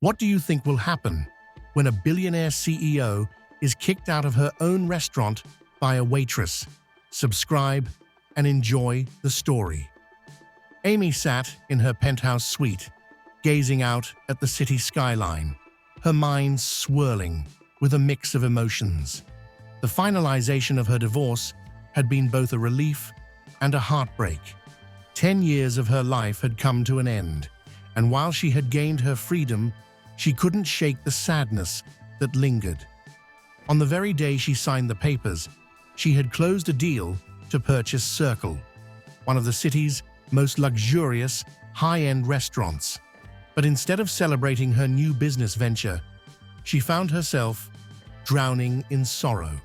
What do you think will happen when a billionaire CEO is kicked out of her own restaurant by a waitress? Subscribe and enjoy the story. Amy sat in her penthouse suite, gazing out at the city skyline, her mind swirling with a mix of emotions. The finalization of her divorce had been both a relief and a heartbreak. 10 years of her life had come to an end, and while she had gained her freedom, she couldn't shake the sadness that lingered. On the very day she signed the papers, she had closed a deal to purchase Circle, one of the city's most luxurious, high-end restaurants. But instead of celebrating her new business venture, she found herself drowning in sorrow.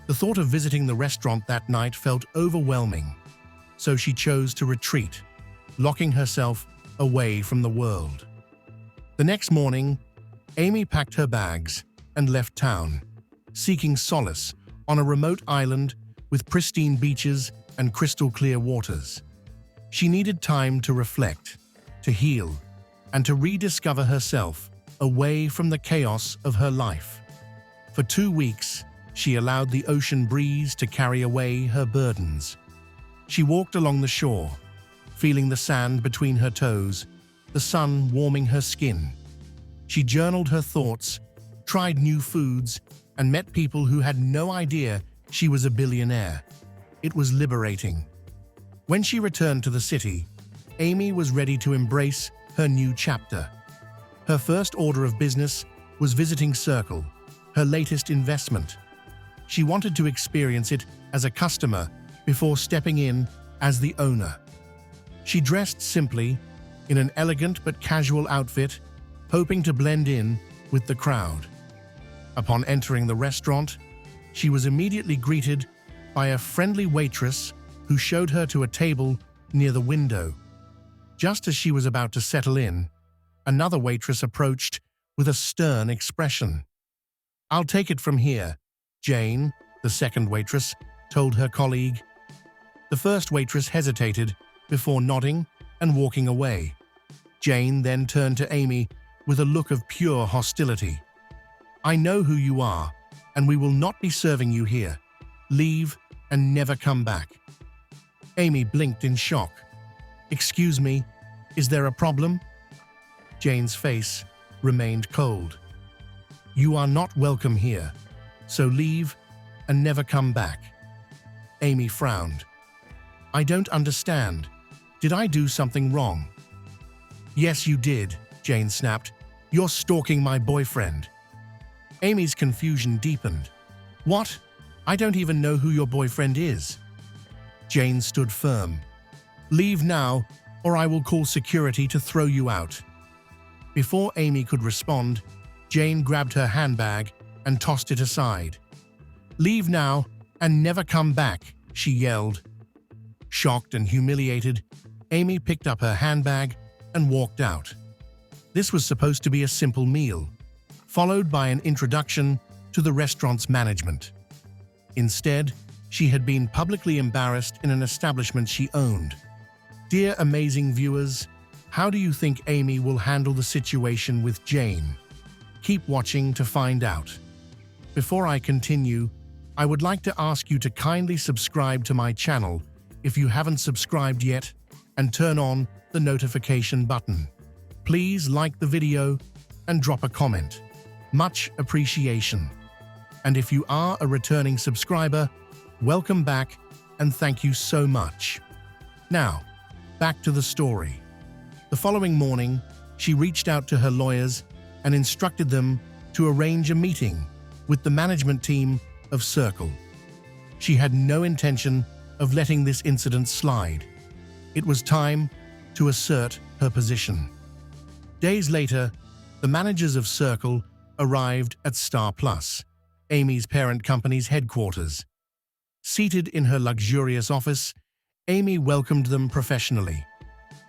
The thought of visiting the restaurant that night felt overwhelming, so she chose to retreat, locking herself away from the world. The next morning, Amy packed her bags and left town, seeking solace on a remote island with pristine beaches and crystal-clear waters. She needed time to reflect, to heal, and to rediscover herself away from the chaos of her life. For 2 weeks, she allowed the ocean breeze to carry away her burdens. She walked along the shore, feeling the sand between her toes, the sun warming her skin. She journaled her thoughts, tried new foods, and met people who had no idea she was a billionaire. It was liberating. When she returned to the city, Amy was ready to embrace her new chapter. Her first order of business was visiting Circle, her latest investment. She wanted to experience it as a customer before stepping in as the owner. She dressed simply, in an elegant but casual outfit, hoping to blend in with the crowd. Upon entering the restaurant, she was immediately greeted by a friendly waitress who showed her to a table near the window. Just as she was about to settle in, another waitress approached with a stern expression. "I'll take it from here," Jane, the second waitress, told her colleague. The first waitress hesitated before nodding and walking away. Jane then turned to Amy with a look of pure hostility. "I know who you are, and we will not be serving you here. Leave and never come back." Amy blinked in shock. "Excuse me, is there a problem?" Jane's face remained cold. "You are not welcome here, so leave and never come back." Amy frowned. "I don't understand. Did I do something wrong?" "Yes, you did," Jane snapped. "You're stalking my boyfriend." Amy's confusion deepened. "What? I don't even know who your boyfriend is." Jane stood firm. "Leave now, or I will call security to throw you out." Before Amy could respond, Jane grabbed her handbag and tossed it aside. "Leave now and never come back," she yelled. Shocked and humiliated, Amy picked up her handbag and walked out. This was supposed to be a simple meal, followed by an introduction to the restaurant's management. Instead, she had been publicly embarrassed in an establishment she owned. Dear amazing viewers, how do you think Amy will handle the situation with Jane? Keep watching to find out. Before I continue, I would like to ask you to kindly subscribe to my channel if you haven't subscribed yet, and turn on the notification button. Please like the video and drop a comment. Much appreciation. And if you are a returning subscriber, welcome back and thank you so much. Now, back to the story. The following morning, she reached out to her lawyers and instructed them to arrange a meeting with the management team of Circle. She had no intention of letting this incident slide. It was time to assert her position. Days later, the managers of Circle arrived at Star Plus, Amy's parent company's headquarters. Seated in her luxurious office, Amy welcomed them professionally.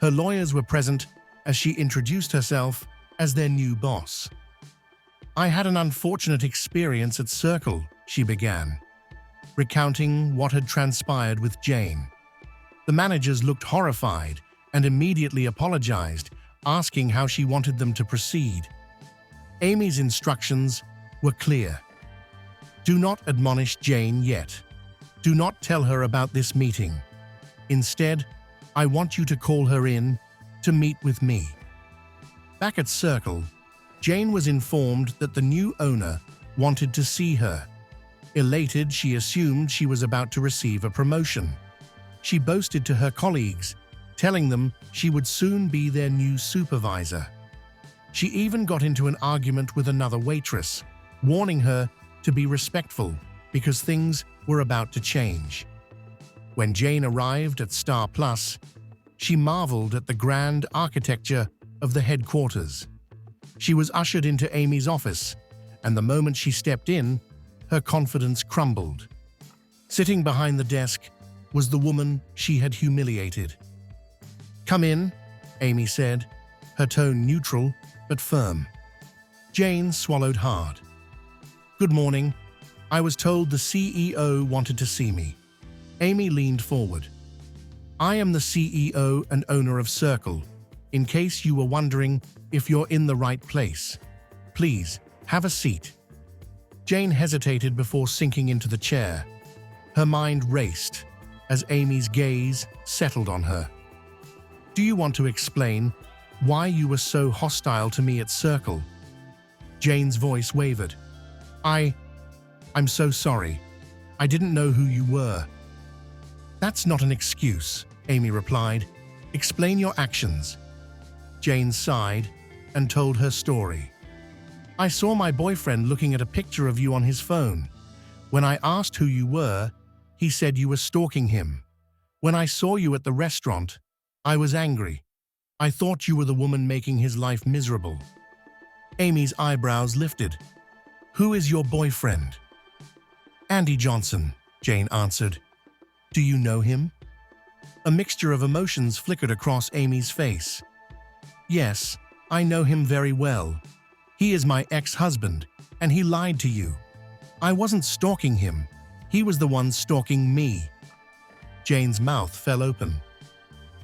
Her lawyers were present as she introduced herself as their new boss. "I had an unfortunate experience at Circle," she began, recounting what had transpired with Jane. The managers looked horrified and immediately apologized, asking how she wanted them to proceed. Amy's instructions were clear. Do not admonish Jane yet. Do not tell her about this meeting. Instead, I want you to call her in to meet with me. Back at Circle, Jane was informed that the new owner wanted to see her. Elated, she assumed she was about to receive a promotion. She boasted to her colleagues, telling them she would soon be their new supervisor. She even got into an argument with another waitress, warning her to be respectful because things were about to change. When Jane arrived at Star Plus, she marveled at the grand architecture of the headquarters. She was ushered into Amy's office, and the moment she stepped in, her confidence crumbled. Sitting behind the desk was the woman she had humiliated. "Come in," Amy said, her tone neutral but firm. Jane swallowed hard. "Good morning. I was told the CEO wanted to see me." Amy leaned forward. "I am the CEO and owner of Circle, in case you were wondering if you're in the right place. Please, have a seat." Jane hesitated before sinking into the chair. Her mind raced as Amy's gaze settled on her. "Do you want to explain why you were so hostile to me at Circle?" Jane's voice wavered. I'm so sorry. I didn't know who you were." "That's not an excuse," Amy replied. "Explain your actions." Jane sighed and told her story. "I saw my boyfriend looking at a picture of you on his phone. When I asked who you were, he said you were stalking him. When I saw you at the restaurant, I was angry. I thought you were the woman making his life miserable." Amy's eyebrows lifted. "Who is your boyfriend?" "Andy Johnson," Jane answered. "Do you know him?" A mixture of emotions flickered across Amy's face. "Yes, I know him very well. He is my ex-husband, and he lied to you. I wasn't stalking him. He was the one stalking me." Jane's mouth fell open.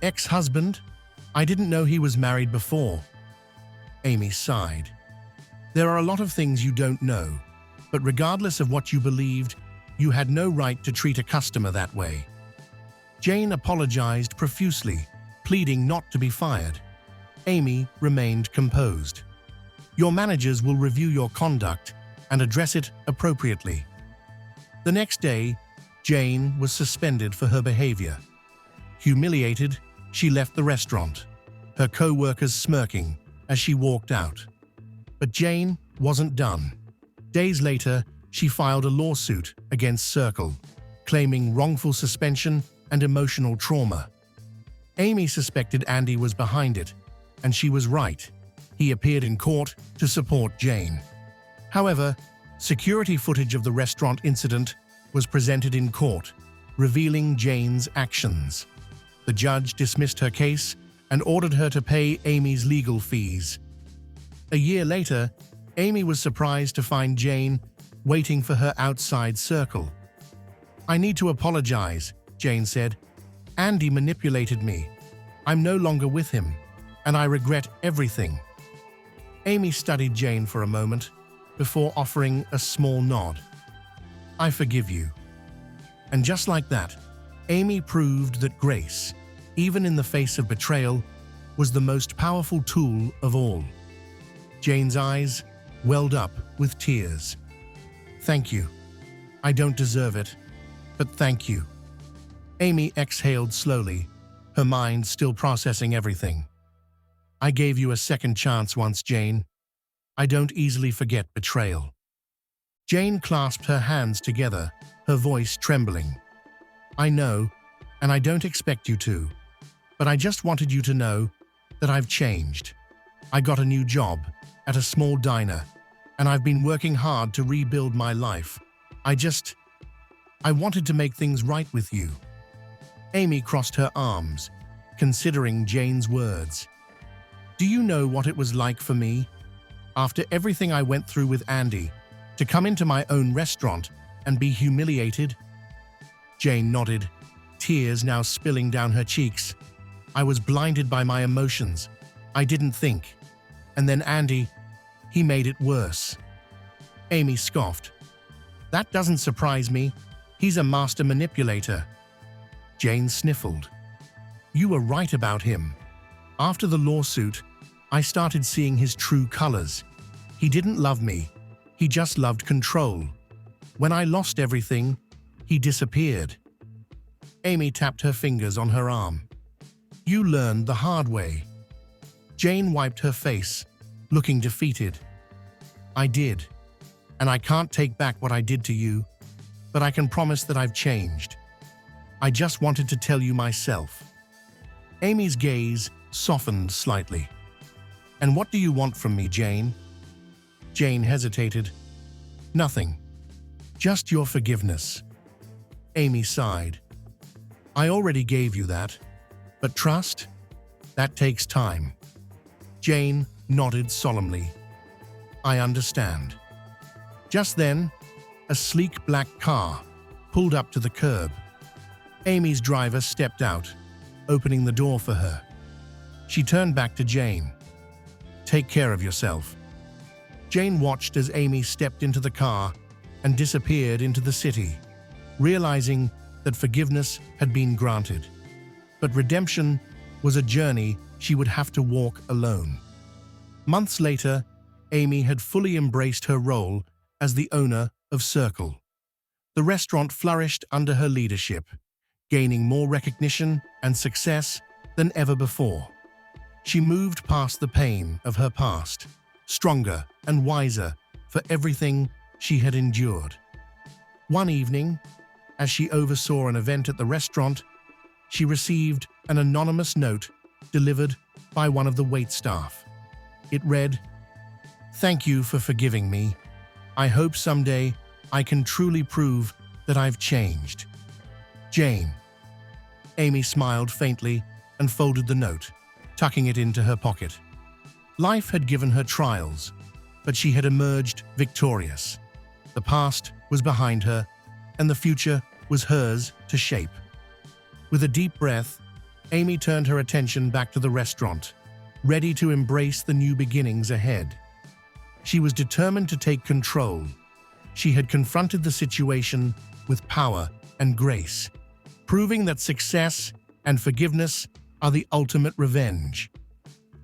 "Ex-husband? I didn't know he was married before." Amy sighed. "There are a lot of things you don't know, but regardless of what you believed, you had no right to treat a customer that way." Jane apologized profusely, pleading not to be fired. Amy remained composed. "Your managers will review your conduct and address it appropriately." The next day, Jane was suspended for her behavior. Humiliated, she left the restaurant, her co-workers smirking as she walked out. But Jane wasn't done. Days later, she filed a lawsuit against Circle, claiming wrongful suspension and emotional trauma. Amy suspected Andy was behind it, and she was right. He appeared in court to support Jane. However, security footage of the restaurant incident was presented in court, revealing Jane's actions. The judge dismissed her case and ordered her to pay Amy's legal fees. A year later, Amy was surprised to find Jane waiting for her outside Circle. "I need to apologize," Jane said. "Andy manipulated me. I'm no longer with him, and I regret everything." Amy studied Jane for a moment before offering a small nod. "I forgive you." And just like that, Amy proved that grace, even in the face of betrayal, was the most powerful tool of all. Jane's eyes welled up with tears. "Thank you. I don't deserve it, but thank you." Amy exhaled slowly, her mind still processing everything. "I gave you a second chance once, Jane. I don't easily forget betrayal." Jane clasped her hands together, her voice trembling. "I know, and I don't expect you to, but I just wanted you to know that I've changed. I got a new job at a small diner, and I've been working hard to rebuild my life. I wanted to make things right with you." Amy crossed her arms, considering Jane's words. "Do you know what it was like for me, after everything I went through with Andy, to come into my own restaurant and be humiliated?" Jane nodded, tears now spilling down her cheeks. "I was blinded by my emotions. I didn't think. And then Andy, He made it worse. Amy scoffed. That doesn't surprise me. He's a master manipulator. Jane sniffled. You were right about him. After the lawsuit, I started seeing his true colors. He didn't love me. He just loved control. When I lost everything, he disappeared. Amy tapped her fingers on her arm. You learned the hard way. Jane wiped her face, looking defeated. I did, and I can't take back what I did to you, but I can promise that I've changed. I just wanted to tell you myself. Amy's gaze softened slightly. And what do you want from me, Jane? Jane hesitated. Nothing. Just your forgiveness. Amy sighed. I already gave you that. But trust? That takes time. Jane nodded solemnly. I understand. Just then, a sleek black car pulled up to the curb. Amy's driver stepped out, opening the door for her. She turned back to Jane. Take care of yourself. Jane watched as Amy stepped into the car and disappeared into the city, realizing that forgiveness had been granted. But redemption was a journey she would have to walk alone. Months later, Amy had fully embraced her role as the owner of Circle. The restaurant flourished under her leadership, gaining more recognition and success than ever before. She moved past the pain of her past, stronger and wiser for everything she had endured. One evening, as she oversaw an event at the restaurant, she received an anonymous note delivered by one of the waitstaff. It read, "Thank you for forgiving me. I hope someday I can truly prove that I've changed. Jane." Amy smiled faintly and folded the note, tucking it into her pocket. Life had given her trials, but she had emerged victorious. The past was behind her, and the future was hers to shape. With a deep breath, Amy turned her attention back to the restaurant, ready to embrace the new beginnings ahead. She was determined to take control. She had confronted the situation with power and grace, proving that success and forgiveness are the ultimate revenge.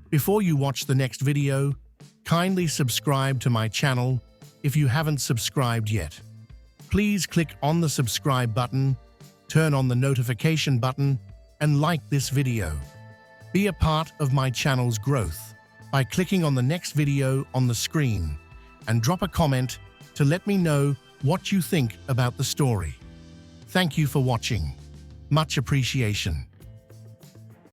Before you watch the next video, kindly subscribe to my channel if you haven't subscribed yet. Please click on the subscribe button, turn on the notification button, and like this video. Be a part of my channel's growth by clicking on the next video on the screen and drop a comment to let me know what you think about the story. Thank you for watching. Much appreciation.